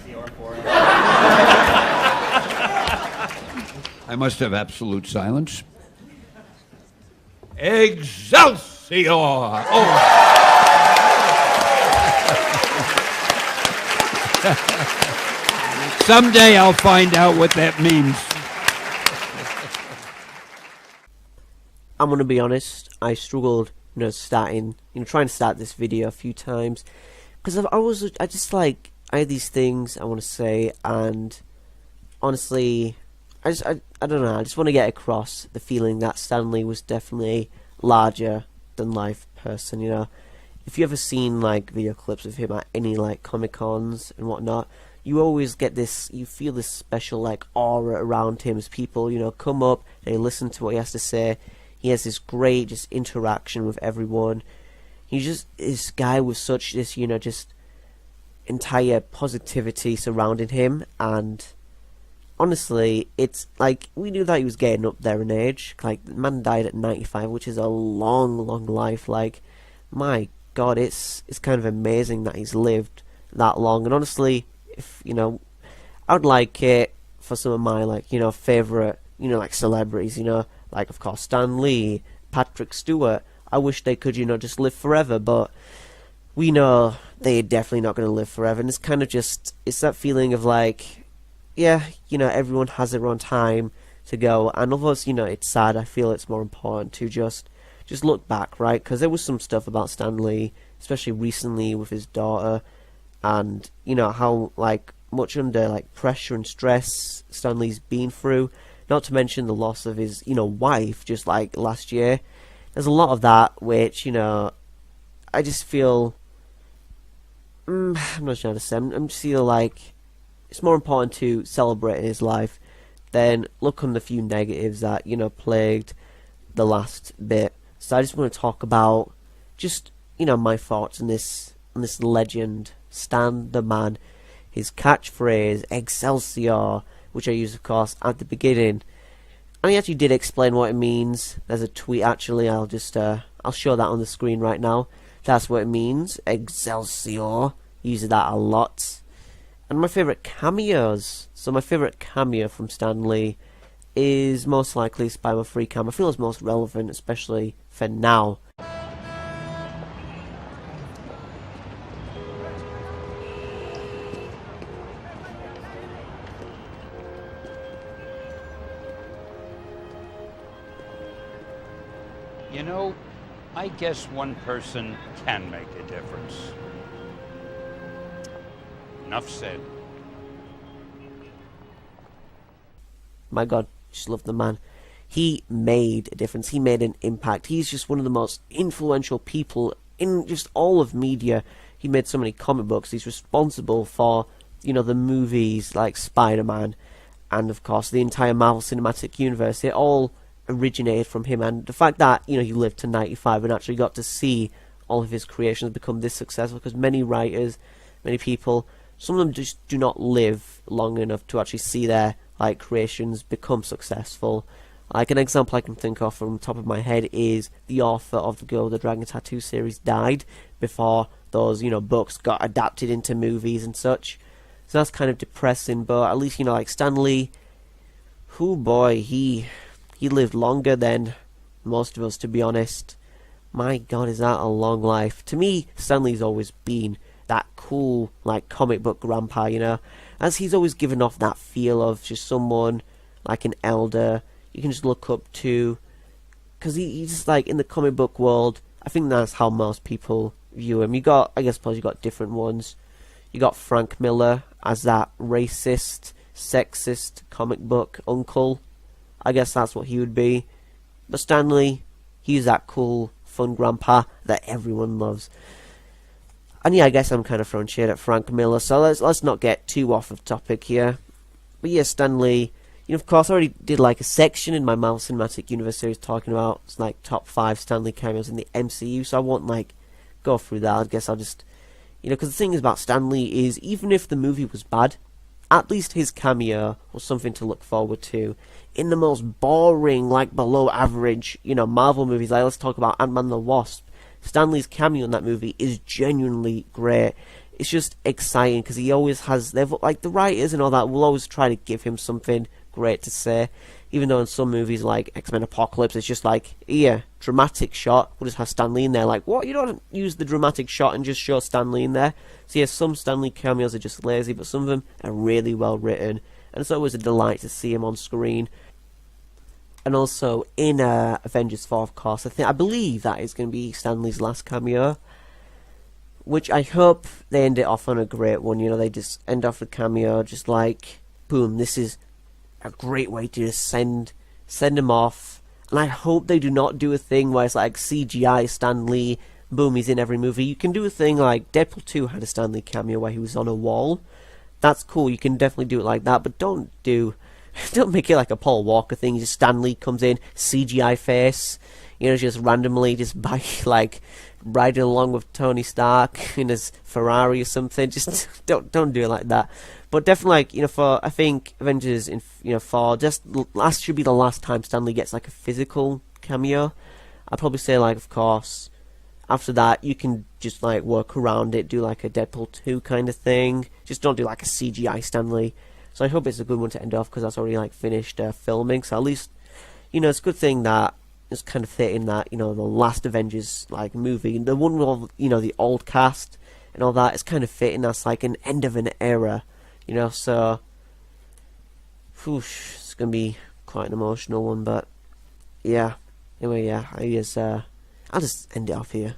Excelsior for it. I must have absolute silence. Excelsior! Oh. Someday I'll find out what that means. I'm gonna be honest. I struggled, trying to start this video a few times because I had these things I want to say, and honestly, I don't know. I just want to get across the feeling that Stan Lee was definitely larger than life person. If you ever seen like video clips of him at any like Comic Cons and whatnot, you always get this. You feel this special like aura around him as people come up, they listen to what he has to say. He has this great just interaction with everyone. He's just this guy with such this just entire positivity surrounding him, and honestly, it's like we knew that he was getting up there in age. Like the man died at 95, which is a long life. Like my God, it's kind of amazing that he's lived that long. And honestly, if I would like it for some of my favorite like celebrities. Like of course Stan Lee, Patrick Stewart. I wish they could just live forever, but we know they're definitely not going to live forever. And it's kind of it's that feeling of like, yeah, everyone has their own time to go. And although it's sad, I feel it's more important to just look back, right? Because there was some stuff about Stan Lee, especially recently with his daughter, and how like much under like pressure and stress Stan Lee's been through. Not to mention the loss of his wife just like last year. There's a lot of that which I just feel I'm not sure how to say. I'm just feel like it's more important to celebrate his life than look on the few negatives that plagued the last bit. So I just want to talk about just my thoughts on this legend, Stan the Man, his catchphrase Excelsior, which I use of course at the beginning. And he actually did explain what it means. There's a tweet actually. I'll show that on the screen right now. That's what it means. Excelsior. Uses that a lot. And my favourite cameos. So my favourite cameo from Stan Lee is most likely Spider-Man Free Cam. I feel it's most relevant, especially for now. I guess one person can make a difference. Enough said. My God, just love the man. He made a difference. He made an impact. He's just one of the most influential people in just all of media. He made so many comic books. He's responsible for, the movies like Spider-Man and, of course, the entire Marvel Cinematic Universe. It all originated from him, and the fact that he lived to 95 and actually got to see all of his creations become this successful, because many writers, many people, some of them just do not live long enough to actually see their creations become successful. Like an example I can think of from the top of my head is the author of the Girl with the Dragon Tattoo series died before those books got adapted into movies and such. So that's kind of depressing, but at least like Stan Lee, oh boy, he lived longer than most of us, to be honest. My God, is that a long life. To me, Stan Lee's always been that cool, comic book grandpa, as he's always given off that feel of just someone, like an elder, you can just look up to. Because he's just, in the comic book world, I think that's how most people view him. You got different ones. You got Frank Miller as that racist, sexist comic book uncle. I guess that's what he would be. But Stan Lee, he's that cool, fun grandpa that everyone loves. And yeah, I guess I'm kind of throwing shade at Frank Miller, so let's not get too off of topic here. But yeah, Stan Lee, of course, I already did a section in my Marvel Cinematic Universe series talking about top 5 Stan Lee cameos in the MCU, so I won't go through that. I guess I'll just, because the thing is about Stan Lee is, even if the movie was bad, at least his cameo was something to look forward to. In the most boring, below average, Marvel movies, let's talk about Ant-Man and the Wasp. Stan Lee's cameo in that movie is genuinely great. it's just exciting because he always has, like the writers and all that will always try to give him something great to say, even though in some movies like X-Men Apocalypse it's just like, yeah, dramatic shot, we'll just have Stan Lee in there. Like, what, you don't use the dramatic shot and just show Stan Lee in there? So yeah, some Stan Lee cameos are just lazy, but some of them are really well written, and it's always a delight to see him on screen. And also in Avengers 4, of course, I believe that is going to be Stan Lee's last cameo, which I hope they end it off on a great one. You know, they just end off the cameo just like, boom, this is a great way to just send him off. And I hope they do not do a thing where it's like CGI Stan Lee, boom, he's in every movie. You can do a thing like Deadpool 2 had a Stan Lee cameo where he was on a wall. That's cool, you can definitely do it like that, but don't make it like a Paul Walker thing. Just Stan Lee comes in, CGI face, you know, just randomly just by like riding along with Tony Stark in his Ferrari or something. Just don't do it like that. But definitely, like, you know, for I think Avengers in, you know, for just last should be the last time Stan Lee gets like a physical cameo. I'd probably say, like, of course, after that you can just like work around it, do like a Deadpool 2 kind of thing. Just don't do like a CGI Stan Lee. So I hope it's a good one to end off because that's already like finished filming. So at least, you know, it's a good thing that it's kind of fitting that, you know, the last Avengers like movie, the one with all, you know, the old cast and all that, is kind of fitting. That's like an end of an era, you know. So, whoosh, it's gonna be quite an emotional one. But yeah, anyway, yeah, I'll just end it off here.